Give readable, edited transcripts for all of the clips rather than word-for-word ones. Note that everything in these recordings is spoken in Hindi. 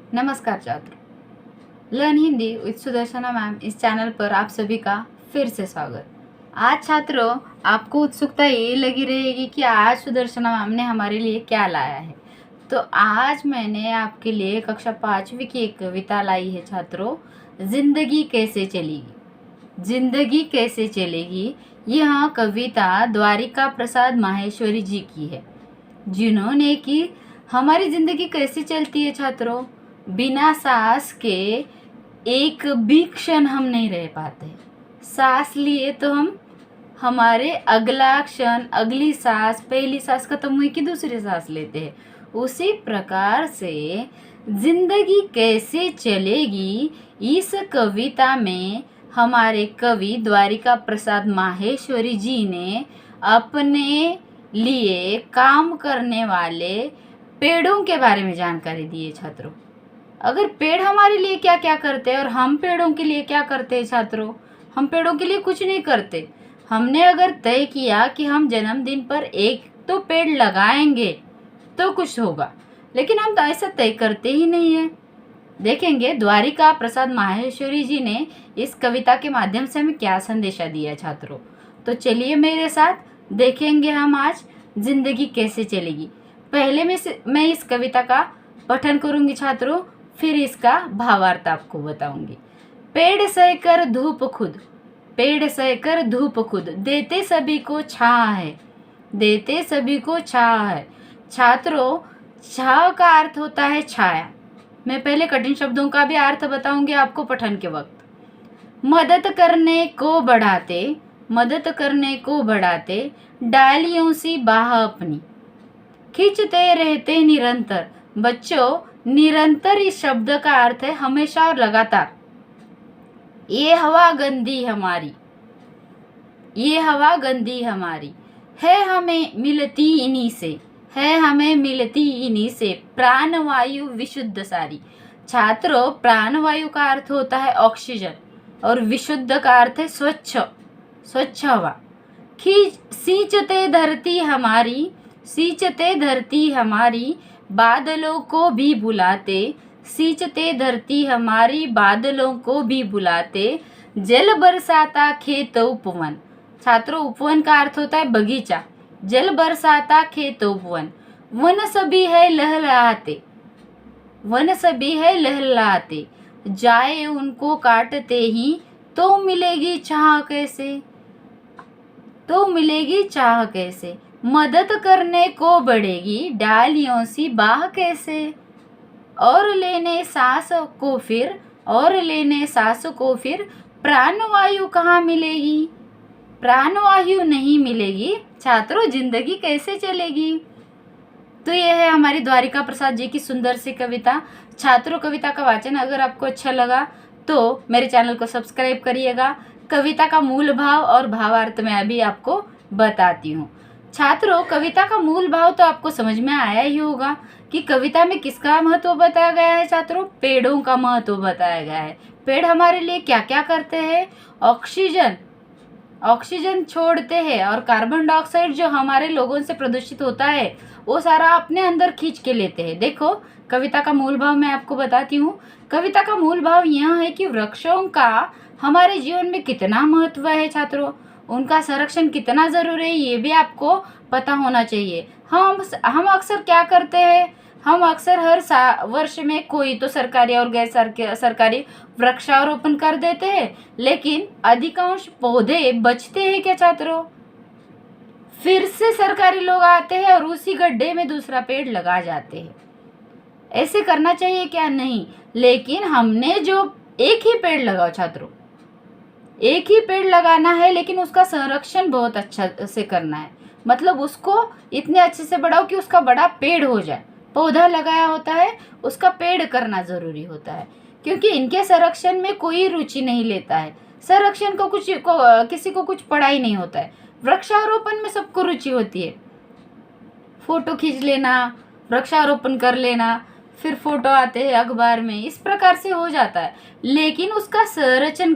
नमस्कार छात्रों, learn Hindi with Sudarshana ma'am इस चैनल पर आप सभी का फिर से स्वागत। आज छात्रों, आपको उत्सुकता ये लगी रहेगी कि आज सुदर्शना मैम ने हमारे लिए क्या लाया है। तो आज मैंने आपके लिए कक्षा 5वीं की एक कविता लाई है छात्रों, जिंदगी कैसे चलेगी। जिंदगी कैसे चलेगी, यह कविता द्वारिका प्रसाद माहेश्वरी जी की है, जिन्होंने कि हमारी जिंदगी कैसे चलती है छात्रों, बिना सांस के एक भी क्षण हम नहीं रह पाते। सांस लिए तो हम हमारे अगला क्षण, अगली सांस, पहली सांस खत्म हुई कि दूसरी सांस लेते हैं। उसी प्रकार से जिंदगी कैसे चलेगी, इस कविता में हमारे कवि द्वारिका प्रसाद माहेश्वरी जी ने अपने लिए काम करने वाले पेड़ों के बारे में जानकारी दी है छात्रों। अगर पेड़ हमारे लिए क्या क्या करते हैं और हम पेड़ों के लिए क्या करते हैं छात्रों, हम पेड़ों के लिए कुछ नहीं करते। हमने अगर तय किया कि हम जन्मदिन पर एक तो पेड़ लगाएंगे तो कुछ होगा, लेकिन हम तो ऐसा तय करते ही नहीं है। देखेंगे द्वारिका प्रसाद माहेश्वरी जी ने इस कविता के माध्यम से हमें क्या संदेशा दिया छात्रों। तो चलिए मेरे साथ देखेंगे हम आज जिंदगी कैसे चलेगी। पहले मैं इस कविता का पठन करूंगी छात्रों, फिर इसका भावार्थ आपको बताऊंगी। पेड़ सहकर धूप खुद, पेड़ सहकर धूप खुद, देते सभी को छां है, देते सभी को छां है। छात्रों, छां का अर्थ होता है छाया। मैं पहले कठिन शब्दों का भी अर्थ बताऊंगी आपको पठन के वक्त। मदद करने को बढ़ाते, मदद करने को बढ़ाते, डालियों सी बाह अपनी, खींचते रहते निरंतर। बच्चों, निरंतर इस शब्द का अर्थ है हमेशा और लगातार। ये हवा गंदी हमारी, ये हवा गंदी हमारी, है हमें मिलती इन्हीं से, है हमें मिलती इन्हीं से, प्राणवायु विशुद्ध सारी। छात्रों, प्राणवायु का अर्थ होता है ऑक्सीजन और विशुद्ध का अर्थ है स्वच्छ, स्वच्छ हवा। सींचते धरती हमारी, सींचते धरती हमारी, बादलों को भी बुलाते, सींचते धरती हमारी, बादलों को भी बुलाते, जल बरसाता खेत उपवन। छात्रों, उपवन का अर्थ होता है बगीचा। जल बरसाता खेत उपवन, वन सभी है लहलहाते, वन सभी है लहलहाते, जाए उनको काटते ही तो मिलेगी चाह कैसे, तो मिलेगी चाह कैसे। मदद करने को बढ़ेगी डालियों सी बाह कैसे, और लेने सांस को फिर, और लेने सांस को फिर, प्राणवायु कहाँ मिलेगी, प्राणवायु नहीं मिलेगी। छात्रों, जिंदगी कैसे चलेगी। तो यह है हमारी द्वारिका प्रसाद जी की सुंदर सी कविता। छात्रों, कविता का वाचन अगर आपको अच्छा लगा तो मेरे चैनल को सब्सक्राइब करिएगा। कविता का मूल भाव और भावार्थ मैं अभी आपको बताती हूँ। छात्रों, कविता का मूल भाव तो आपको समझ में आया ही होगा कि कविता में किसका महत्व बताया गया है छात्रों, पेड़ों का महत्व बताया गया है। पेड़ हमारे लिए क्या क्या करते हैं, ऑक्सीजन, ऑक्सीजन छोड़ते हैं और कार्बन डाइऑक्साइड जो हमारे लोगों से प्रदूषित होता है वो सारा अपने अंदर खींच के लेते हैं। देखो, कविता का मूल भाव मैं आपको बताती हूँ। कविता का मूल भाव यह है कि वृक्षों का हमारे जीवन में कितना महत्व है छात्रों, उनका संरक्षण कितना जरूरी है ये भी आपको पता होना चाहिए। हम अक्सर क्या करते हैं, हम अक्सर हर वर्ष में कोई तो सरकारी और गैर सरकारी वृक्षारोपण कर देते हैं, लेकिन अधिकांश पौधे बचते हैं क्या छात्रों। फिर से सरकारी लोग आते हैं और उसी गड्ढे में दूसरा पेड़ लगा जाते हैं। ऐसे करना चाहिए क्या, नहीं। लेकिन हमने जो एक ही पेड़ लगाओ छात्रों, एक ही पेड़ लगाना है, लेकिन उसका संरक्षण बहुत अच्छा से करना है। मतलब उसको इतने अच्छे से बढ़ाओ कि उसका बड़ा पेड़ हो जाए। पौधा लगाया होता है, उसका पेड़ करना जरूरी होता है, क्योंकि इनके संरक्षण में कोई रुचि नहीं लेता है। संरक्षण को किसी को कुछ पड़ा ही नहीं होता है। वृक्षारोपण में सबको रुचि होती है, फोटो खींच लेना, वृक्षारोपण कर लेना, फिर फोटो आते हैं अखबार में, इस प्रकार से हो जाता है। लेकिन उसका संरक्षण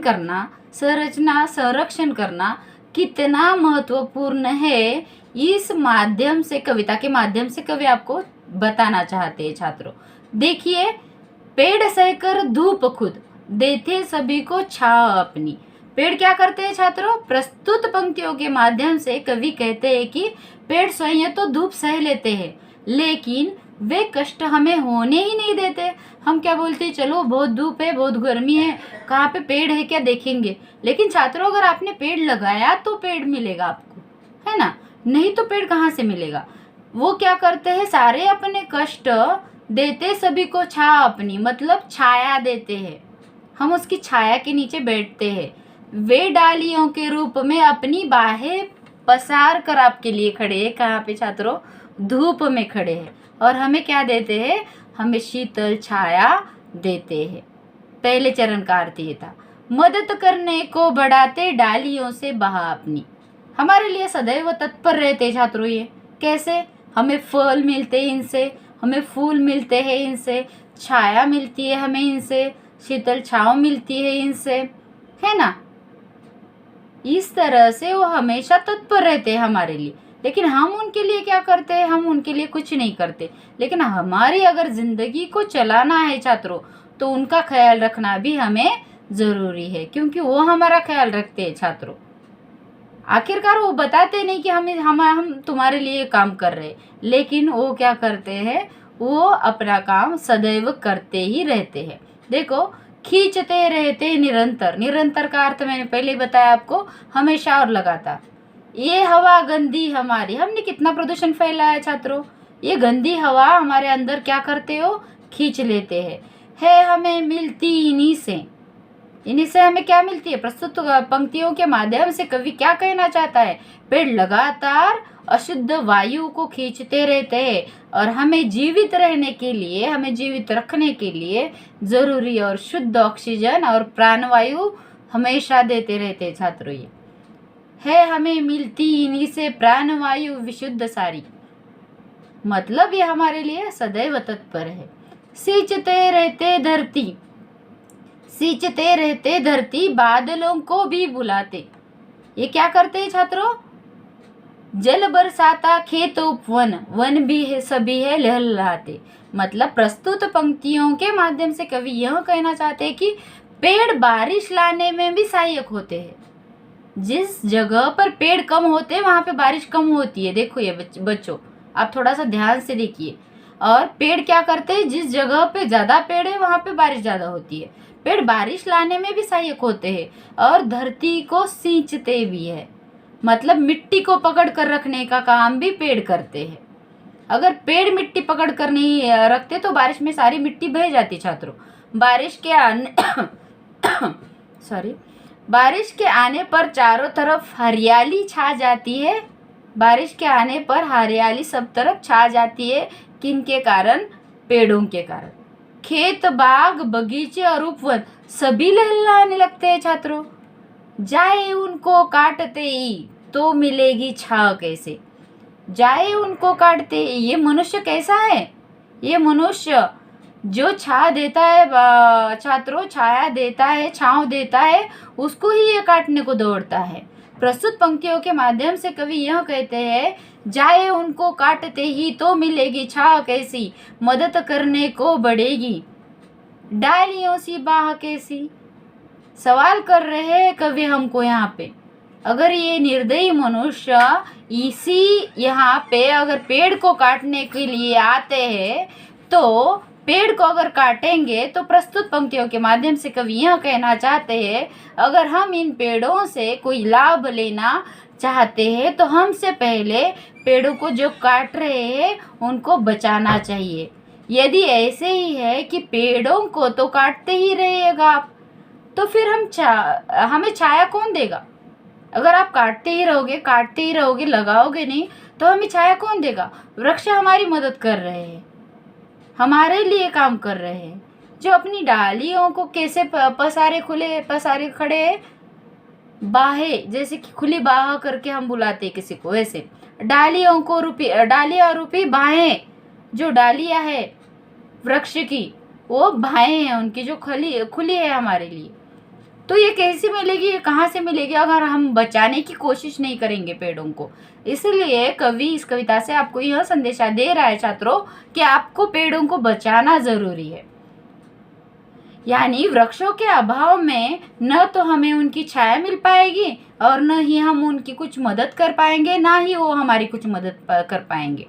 करना कितना महत्वपूर्ण है, इस माध्यम से, कविता के माध्यम से कवि आपको बताना चाहते हैं छात्रों। देखिए, पेड़ सहकर धूप खुद, देते सभी को छाव अपनी। पेड़ क्या करते हैं छात्रों? प्रस्तुत पंक्तियों के माध्यम से कवि कहते हैं कि पेड़ स्वयं तो धूप सह लेते हैं, लेकिन वे कष्ट हमें होने ही नहीं देते। हम क्या बोलते हैं, चलो बहुत धूप है, बहुत गर्मी है, कहाँ पे पेड़ है क्या देखेंगे। लेकिन छात्रों, अगर आपने पेड़ लगाया तो पेड़ मिलेगा आपको, है ना, नहीं तो पेड़ कहाँ से मिलेगा। वो क्या करते हैं, सारे अपने कष्ट देते सभी को छाया अपनी, मतलब छाया देते हैं, हम उसकी छाया के नीचे बैठते हैं। वे डालियों के रूप में अपनी बाहें पसार कर आपके लिए खड़े हैं। कहाँ पे छात्रों? धूप में खड़े हैं, और हमें क्या देते हैं? हमें शीतल छाया देते हैं। पहले चरण का अर्थ ये था, मदद करने को बढ़ाते डालियों से बहा अपनी। हमारे लिए सदैव तत्पर रहते छात्रों। ये कैसे? हमें फल मिलते हैं इनसे, हमें फूल मिलते हैं इनसे, छाया मिलती है हमें इनसे, शीतल छांव मिलती है इनसे, है ना। इस तरह से वो हमेशा तत्पर रहते हैं हमारे लिए। लेकिन हम उनके लिए क्या करते हैं? हम उनके लिए कुछ नहीं करते। लेकिन हमारी अगर जिंदगी को चलाना है छात्रों, तो उनका ख्याल रखना भी हमें जरूरी है, क्योंकि वो हमारा ख्याल रखते हैं छात्रों। आखिरकार वो बताते नहीं कि हम तुम्हारे लिए काम कर रहे, लेकिन वो क्या करते हैं? वो अपना काम सदैव करते ही रहते हैं। देखो, खींचते रहते निरंतर। निरंतर का अर्थ मैंने पहले ही बताया आपको, हमेशा और लगातार। ये हवा गंदी हमारी, हमने कितना प्रदूषण फैलाया छात्रों। ये गंदी हवा हमारे अंदर क्या करते हो? खींच लेते हैं। है हमें मिलती इन्हीं से। इन्हीं से हमें क्या मिलती है? प्रस्तुत पंक्तियों के माध्यम से कवि क्या कहना चाहता है? पेड़ लगातार अशुद्ध वायु को खींचते रहते हैं, और हमें जीवित रहने के लिए, हमें जीवित रखने के लिए जरूरी और शुद्ध ऑक्सीजन और प्राणवायु हमेशा देते रहते हैं छात्रों। ये है हमें मिलती इन्हीं से प्राणवायु विशुद्ध सारी, मतलब ये हमारे लिए सदैव तत्पर है। सींचते रहते धरती, सींचते रहते धरती बादलों को भी बुलाते। ये क्या करते हैं छात्रों? जल बरसाता खेत उपवन, वन भी है सभी है लहलहाते। मतलब प्रस्तुत पंक्तियों के माध्यम से कवि यह कहना चाहते हैं कि पेड़ बारिश लाने में भी सहायक होते हैं। जिस जगह पर पेड़ कम होते हैं वहां पे बारिश कम होती है। देखो ये बच्चों, आप थोड़ा सा ध्यान से देखिए। और पेड़ क्या करते हैं? जिस जगह पे ज्यादा पेड़ है वहां पे बारिश ज्यादा होती है। पेड़ बारिश लाने में भी सहायक होते हैं, और धरती को सींचते भी है, मतलब मिट्टी को पकड़ कर रखने का काम भी पेड़ करते हैं। अगर पेड़ मिट्टी पकड़ कर नहीं रखते तो बारिश में सारी मिट्टी बह जाती छात्रों। बारिश के आने बारिश के आने पर चारों तरफ हरियाली छा जाती है। बारिश के आने पर हरियाली सब तरफ छा जाती है। किनके कारण? पेड़ों के कारण। खेत बाग बगीचे और उपवन सभी लहलहाने लगते हैं छात्रों। जाए उनको काटते ही तो मिलेगी छाव कैसे। जाए उनको काटते ही, ये मनुष्य कैसा है? ये मनुष्य जो छा देता है छात्रों, छाया देता है, छांव देता है, उसको ही ये काटने को दौड़ता है। प्रस्तुत पंक्तियों के माध्यम से कवि यह कहते हैं, जाए उनको काटते ही तो मिलेगी छाव कैसी, मदद करने को बढ़ेगी डालियों सी बाह कैसी। सवाल कर रहे हैं कवि हमको यहाँ पे, अगर ये निर्दयी मनुष्य इसी यहाँ पे अगर पेड़ को काटने के लिए आते हैं, तो पेड़ को अगर काटेंगे तो प्रस्तुत पंक्तियों के माध्यम से कवि यह कहना चाहते हैं, अगर हम इन पेड़ों से कोई लाभ लेना चाहते हैं तो हमसे पहले पेड़ों को जो काट रहे हैं उनको बचाना चाहिए। यदि ऐसे ही है कि पेड़ों को तो काटते ही रहेगा आप, तो फिर हमें छाया कौन देगा? अगर आप काटते ही रहोगे, लगाओगे नहीं, तो हमें छाया कौन देगा? वृक्ष हमारी मदद कर रहे हैं, हमारे लिए काम कर रहे हैं, जो अपनी डालियों को कैसे पसारे खड़े हैं, बाहें, जैसे कि खुली बाह करके हम बुलाते हैं किसी को, वैसे डालियां रूपी बाहें, जो डालियां है वृक्ष की, वो बाहें हैं उनकी जो खुली है हमारे लिए। तो ये कैसे मिलेगी, ये कहाँ से मिलेगी अगर हम बचाने की कोशिश नहीं करेंगे पेड़ों को। इसलिए कवि इस कविता से आपको यह संदेशा दे रहा है छात्रों कि आपको पेड़ों को बचाना जरूरी है। यानी वृक्षों के अभाव में न तो हमें उनकी छाया मिल पाएगी और न ही हम उनकी कुछ मदद कर पाएंगे, ना ही वो हमारी कुछ मदद कर पाएंगे।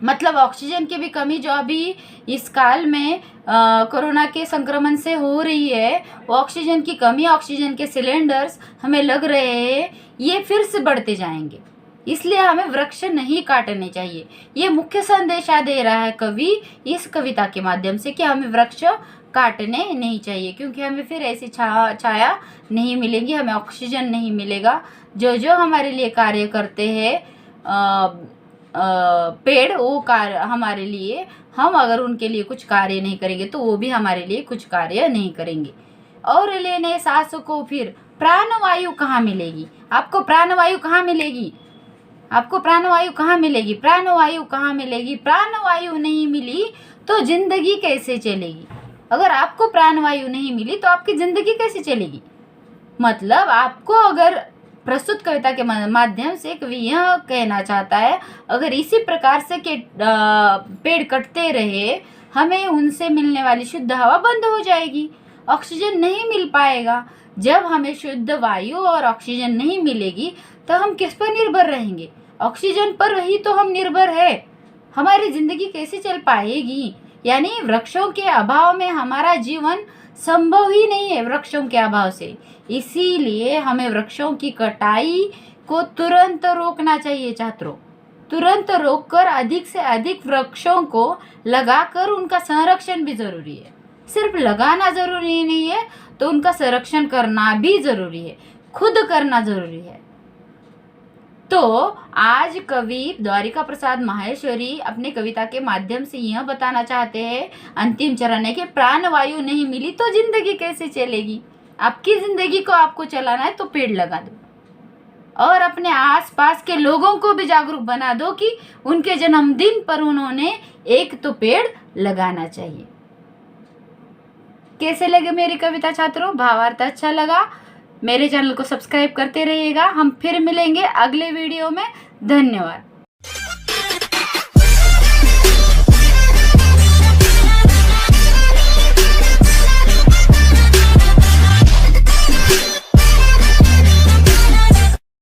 मतलब ऑक्सीजन की भी कमी जो अभी इस काल में कोरोना के संक्रमण से हो रही है, वो ऑक्सीजन की कमी, ऑक्सीजन के सिलेंडर्स हमें लग रहे हैं, ये फिर से बढ़ते जाएंगे। इसलिए हमें वृक्ष नहीं काटने चाहिए। ये मुख्य संदेशा दे रहा है कवि इस कविता के माध्यम से कि हमें वृक्ष काटने नहीं चाहिए, क्योंकि हमें फिर ऐसी छाया नहीं मिलेगी, हमें ऑक्सीजन नहीं मिलेगा। जो जो हमारे लिए कार्य करते हैं पेड़, वो कार्य हमारे लिए, हम अगर उनके लिए कुछ कार्य नहीं करेंगे तो वो भी हमारे लिए कुछ कार्य नहीं करेंगे। और लेने सांस को फिर प्राणवायु कहाँ मिलेगी? आपको प्राणवायु कहाँ मिलेगी? आपको प्राणवायु कहाँ मिलेगी? प्राणवायु कहाँ मिलेगी? प्राणवायु नहीं मिली तो जिंदगी कैसे चलेगी? अगर आपको प्राणवायु नहीं मिली तो आपकी जिंदगी कैसे चलेगी? मतलब आपको अगर प्रस्तुत कविता के माध्यम से कवि यह कहना चाहता है, अगर इसी प्रकार से के पेड़ कटते रहे, हमें उनसे मिलने वाली शुद्ध हवा बंद हो जाएगी, ऑक्सीजन नहीं मिल पाएगा। जब हमें शुद्ध वायु और ऑक्सीजन नहीं मिलेगी तो हम किस पर निर्भर रहेंगे? ऑक्सीजन पर ही तो हम निर्भर है। हमारी जिंदगी कैसे चल पाएगी? यानी वृक्षों के अभाव में हमारा जीवन संभव ही नहीं है, वृक्षों के अभाव से। इसीलिए हमें वृक्षों की कटाई को तुरंत रोकना चाहिए छात्रों। तुरंत रोककर अधिक से अधिक वृक्षों को लगाकर उनका संरक्षण भी जरूरी है। सिर्फ लगाना जरूरी नहीं है, तो उनका संरक्षण करना भी जरूरी है, खुद करना जरूरी है। तो आज कवि द्वारिका प्रसाद माहेश्वरी अपने कविता के माध्यम से यह बताना चाहते हैं, अंतिम चरण है कि प्राणवायु नहीं मिली तो जिंदगी कैसे चलेगी? आपकी जिंदगी को आपको चलाना है तो पेड़ लगा दो और अपने आसपास के लोगों को भी जागरूक बना दो कि उनके जन्मदिन पर उन्होंने एक तो पेड़ लगाना चाहिए। कैसे लगे मेरी कविता छात्रों? भावार्थ अच्छा लगा? मेरे चैनल को सब्सक्राइब करते रहिएगा। हम फिर मिलेंगे अगले वीडियो में। धन्यवाद।